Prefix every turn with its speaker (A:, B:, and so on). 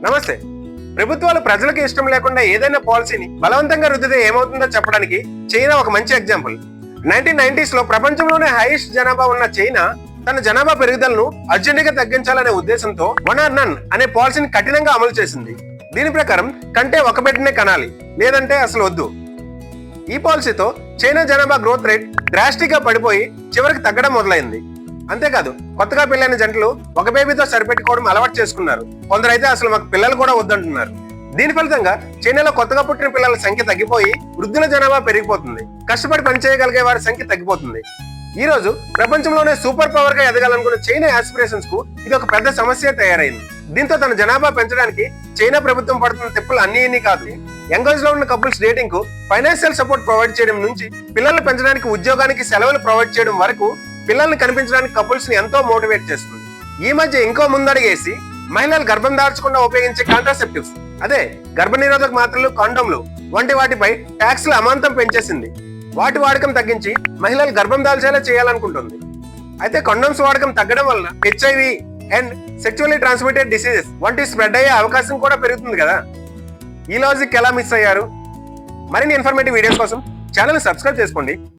A: నమస్తే. ప్రభుత్వాలు ప్రజలకు ఇష్టం లేకుండా ఏదైనా పాలసీని బలవంతంగా రుద్దితే ఏమవుతుందో చెప్పడానికి చైనా ఒక మంచి ఎగ్జాంపుల్. 1990s లో ప్రపంచంలోనే హైయెస్ట్ జనాభా ఉన్న చైనా తన జనాభా పెరుగుదలను అర్జెంటుగా తగ్గించాలనే ఉద్దేశంతో వన్ ఆర్ నన్ అనే పాలసీని కఠినంగా అమలు చేసింది. దీని ప్రకారం కంటే ఒక బిడ్డనే కనాలి, లేదంటే అసలు వద్దు. ఈ పాలసీతో చైనా జనాభా గ్రోత్ రేట్ డ్రాస్టిక్ గా పడిపోయి చివరికి తగ్గడం మొదలైంది. అంతేకాదు, కొత్తగా పెళ్లైన జంటలు ఒక బేబీతో సరిపెట్టుకోవడం అలవాటు చేసుకున్నారు. కొందరైతే అసలు మాకు పిల్లలు కూడా వద్దంటున్నారు. దీని ఫలితంగా చైనాలో కొత్తగా పుట్టిన పిల్లల సంఖ్య తగ్గిపోయి వృద్ధుల జనాభా పెరిగిపోతుంది. కష్టపడి పనిచేయగలిగే వారి సంఖ్య తగ్గిపోతుంది. ఈ రోజు ప్రపంచంలోనే సూపర్ పవర్ గా ఎదగాలనుకున్న చైనా ఆస్పిరేషన్స్ కు ఇది ఒక పెద్ద సమస్య తయారైంది. దీంతో తన జనాభా పెంచడానికి చైనా ప్రభుత్వం పడుతున్న తిప్పులు అన్ని కాదు. యంగ్ ఏజ్ లో ఉన్న కపుల్స్ డేటింగ్ కు ఫైనాన్షియల్ సపోర్ట్ ప్రొవైడ్ చేయడం నుంచి పిల్లల్ని పెంచడానికి ఉద్యోగానికి సెలవులు ప్రొవైడ్ చేయడం వరకు పిల్లల్ని కనిపించడానికి కపుల్స్ ని ఎంతో మోటివేట్ చేస్తుంది. ఈ మధ్య ఇంకో ముందడుగేసి మహిళలు గర్భం దాల్చకుండా ఉపయోగించే కాంట్రాసెప్టివ్స్, అదే గర్భనిరోధక మాత్రలు, కాండోమ్లు వంటి వాటిపై ట్యాక్స్లు అమాంతం పెంచేసింది. వాటి వాడకం తగ్గించి మహిళలు గర్భం దాల్చేలా చేయాలనుకుంటుంది. అయితే కండోమ్స్ వాడకం తగ్గడం వలన HIV and sexually transmitted diseases వంటి స్ప్రెడ్ అయ్యే అవకాశం కూడా పెరుగుతుంది కదా. ఈ లాజిక్ ఎలా మిస్ అయ్యారు? మరిన్ని ఇన్ఫర్మేటివ్ వీడియోస్ కోసం ఛానల్ సబ్స్క్రైబ్ చేసుకోండి.